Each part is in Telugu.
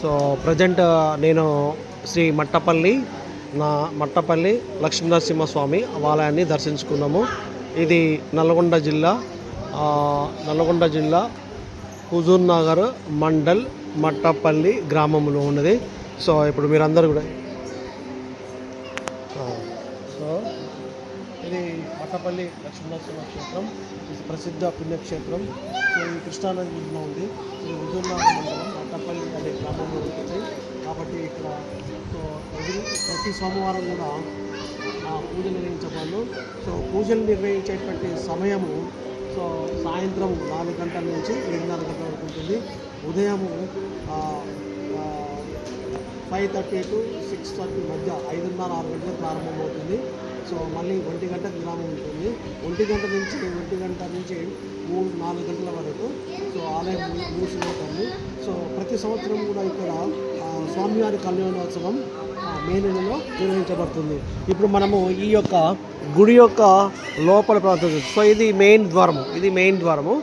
సో ప్రజెంట్ నేను శ్రీ మట్టపల్లి లక్ష్మీనరసింహస్వామి ఆలయాన్ని దర్శించుకున్నాము. ఇది నల్గొండ జిల్లా హుజూర్ నగర్ మండల్ మట్టపల్లి గ్రామంలో ఉన్నది. సో ఇప్పుడు మీరందరూ కూడా సో ఇది మట్టపల్లి లక్ష్మీనరసింహ క్షేత్రం, ఇది ప్రసిద్ధ పుణ్యక్షేత్రం. సో ఈ కృష్ణానది ఒడ్డున ఉంది. ఇది హుజూర్ నగర్ మండలం మట్టపల్లి అనే గ్రామంలో ఉంటుంది. కాబట్టి ఇక్కడ సో ప్రతి సోమవారం కూడా పూజలు నిర్వహించబడను. సో పూజలు నిర్వహించేటువంటి సమయము సో సాయంత్రం 4 గంటల నుంచి 7:30 గంటల వరకు ఉంటుంది. ఉదయము 5:30 to 6:30 మధ్య 5:30-6 గంటలకు ప్రారంభమవుతుంది. సో మళ్ళీ 1 గంటకు విరామం ఉంటుంది. 1 గంట నుంచి 3-4 గంటల వరకు సో ఆలయం మూసిపోతుంది. సో ప్రతి సంవత్సరం కూడా ఇక్కడ స్వామివారి కళ్యాణోత్సవం మే నెలలో నిర్వహించబడుతుంది. ఇప్పుడు మనము ఈ యొక్క గుడి యొక్క లోపల ప్రాంతం, సో ఇది మెయిన్ ద్వారము.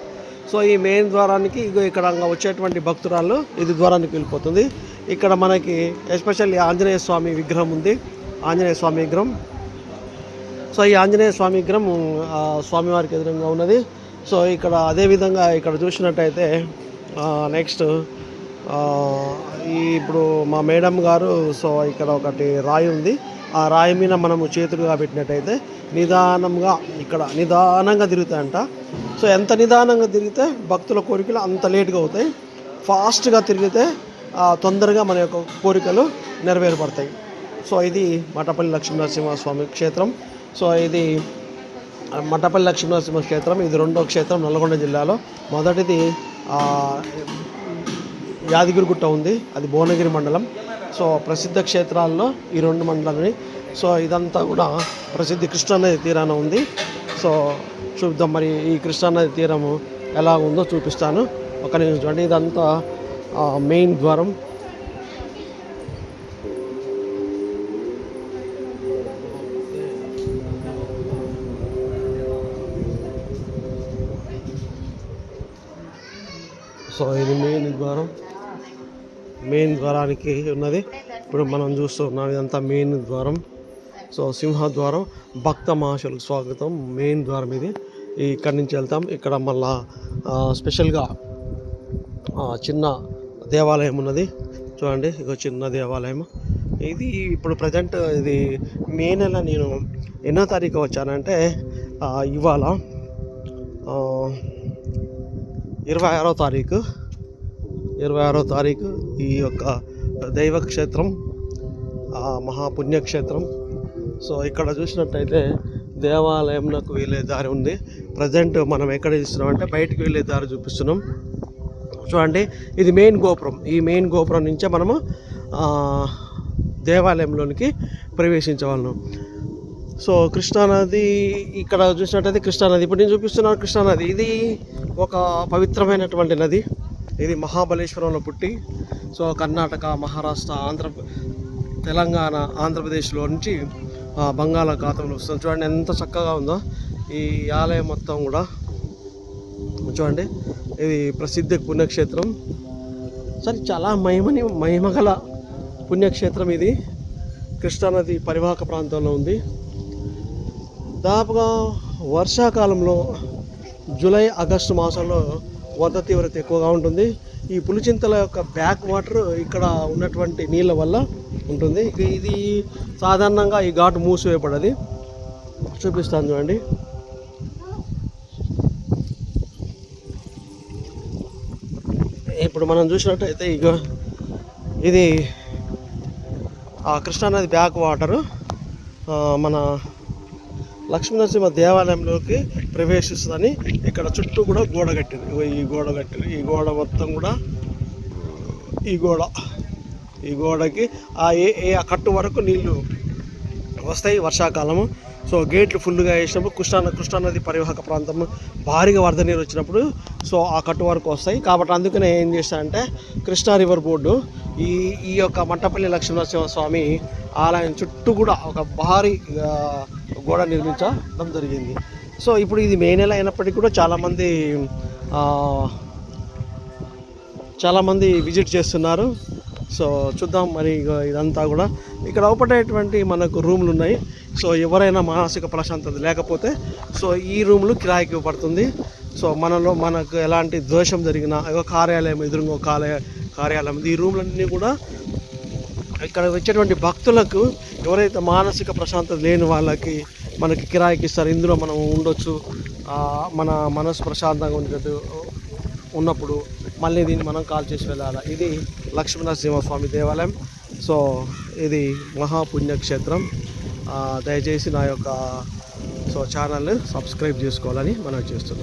సో ఈ మెయిన్ ద్వారానికి ఇక్కడ వచ్చేటువంటి భక్తురాళ్ళు ఇది ద్వారానికి వెళ్ళిపోతుంది. ఇక్కడ మనకి ఎస్పెషల్లీ ఆంజనేయ స్వామి విగ్రహం ఉంది. సో ఈ ఆంజనేయ స్వామి విగ్రహం స్వామివారికి ఎదురుగా ఉన్నది. సో ఇక్కడ అదేవిధంగా ఇక్కడ చూసినట్టయితే నెక్స్ట్ ఇప్పుడు మా మేడం గారు సో ఇక్కడ ఒకటి రాయి ఉంది. ఆ రాయి మీద మనము చేతులుగా పెట్టినట్టయితే నిదానంగా తిరుగుతాయంట. సో ఎంత నిదానంగా తిరిగితే భక్తుల కోరికలు అంత లేట్గా అవుతాయి. ఫాస్ట్గా తిరిగితే తొందరగా మన యొక్క కోరికలు నెరవేరబడతాయి. సో ఇది మట్టపల్లి లక్ష్మీనరసింహస్వామి క్షేత్రం. సో ఇది మట్టపల్లి లక్ష్మీనరసింహ క్షేత్రం. ఇది రెండో క్షేత్రం నల్గొండ జిల్లాలో. మొదటిది యాదగిరిగుట్ట ఉంది, అది భువనగిరి మండలం. సో ప్రసిద్ధ క్షేత్రాల్లో ఈ 2 మండలాలని. సో ఇదంతా కూడా ప్రసిద్ధి కృష్ణానది తీరాన ఉంది. సో చూద్దాం మరి ఈ కృష్ణానది తీరము ఎలా ఉందో చూపిస్తాను. ఒక నిమిషం చూడండి. ఇదంతా మెయిన్ ద్వారం. సో ఇది మెయిన్ ద్వారానికి ఉన్నది. ఇప్పుడు మనం చూస్తున్నాం ఇదంతా మెయిన్ ద్వారం. సో సింహద్వారం, భక్త మహాశులకు స్వాగతం. మెయిన్ ద్వారం ఇది. ఇక్కడి నుంచి వెళ్తాం. ఇక్కడ మళ్ళా స్పెషల్గా చిన్న దేవాలయం ఉన్నది. చూడండి, ఇక చిన్న దేవాలయం ఇది. ఇప్పుడు ప్రజెంట్ ఇది మే నెల నేను ఎన్నో తారీఖు వచ్చానంటే ఇవాళ 26వ తారీఖు ఈ యొక్క దైవక్షేత్రం, మహాపుణ్యక్షేత్రం. సో ఇక్కడ చూసినట్టయితే దేవాలయంకు వెళ్ళే దారి ఉంది. ప్రజెంట్ మనం ఎక్కడ చూస్తున్నామంటే బయటికి వెళ్ళే దారి చూపిస్తున్నాం. చూడండి, ఇది మెయిన్ గోపురం. ఈ మెయిన్ గోపురం నుంచే మనము దేవాలయంలోనికి ప్రవేశించవలను. సో కృష్ణానది ఇక్కడ చూసినట్టయితే కృష్ణానది ఇప్పుడు నేను చూపిస్తున్నాను. కృష్ణానది ఇది ఒక పవిత్రమైనటువంటి నది. ఇది మహాబలేశ్వరంలో పుట్టి సో కర్ణాటక, మహారాష్ట్ర, తెలంగాణ, ఆంధ్రప్రదేశ్లో నుంచి బంగాళాఖాతంలో వస్తుంది. చూడండి ఎంత చక్కగా ఉందో ఈ ఆలయం మొత్తం కూడా. చూడండి, ఇది ప్రసిద్ధ పుణ్యక్షేత్రం. సరే, చాలా మహిమగల పుణ్యక్షేత్రం ఇది. కృష్ణానది పరివాహక ప్రాంతంలో ఉంది. దాదాపుగా వర్షాకాలంలో జూలై, ఆగస్టు మాసంలో వరద తీవ్రత ఎక్కువగా ఉంటుంది. ఈ పులిచింతల యొక్క బ్యాక్ వాటర్ ఇక్కడ ఉన్నటువంటి నీళ్ళ వల్ల ఉంటుంది. ఇది సాధారణంగా ఈ ఘాటు మూసివేయబడది. చూపిస్తాను చూడండి. ఇప్పుడు మనం చూసినట్టయితే ఇది కృష్ణానది బ్యాక్ వాటరు మన లక్ష్మీనరసింహ దేవాలయంలోకి ప్రవేశిస్తుందని ఇక్కడ చుట్టూ కూడా గోడ కట్టింది. ఈ గోడ మొత్తం కూడా ఈ గోడకి ఆ కట్టు వరకు నీళ్లు వస్తాయి వర్షాకాలము. సో గేట్లు ఫుల్గా వేసినప్పుడు కృష్ణానది పరివాహక ప్రాంతం భారీగా వరద నీరు వచ్చినప్పుడు సో ఆ కట్టు వరకు వస్తాయి. కాబట్టి అందుకనే ఏం చేస్తారంటే కృష్ణా రివర్ బోర్డు ఈ యొక్క మట్టపల్లి లక్ష్మీనరసింహస్వామి ఆలయం చుట్టూ కూడా ఒక భారీ గోడ నిర్మించడం జరిగింది. సో ఇప్పుడు ఇది మే నెల అయినప్పటికీ కూడా చాలామంది విజిట్ చేస్తున్నారు. సో చూద్దాం మరి ఇదంతా కూడా ఇక్కడ ఒకటేటువంటి మనకు రూమ్లు ఉన్నాయి. సో ఎవరైనా మానసిక ప్రశాంతత లేకపోతే సో ఈ రూమ్లు కిరాయికి ఇవ్వబడుతుంది. సో మనకు ఎలాంటి దోషం జరిగినా కార్యాలయం ఎదురుగా కార్యాలయం ఈ రూమ్లన్నీ కూడా ఇక్కడ వచ్చేటువంటి భక్తులకు ఎవరైతే మానసిక ప్రశాంతత లేని వాళ్ళకి మనకి కిరాయికి ఇస్తారు. ఇందులో మనం ఉండొచ్చు, మన మనసు ప్రశాంతంగా ఉన్నప్పుడు మళ్ళీ దీన్ని మనం కాల్ చేసి వెళ్ళాలి. ఇది లక్ష్మీనరసింహస్వామి దేవాలయం. సో ఇది మహాపుణ్యక్షేత్రం. దయచేసి నా యొక్క ఛానల్ని సబ్స్క్రైబ్ చేసుకోవాలని మనం చేస్తున్నాం.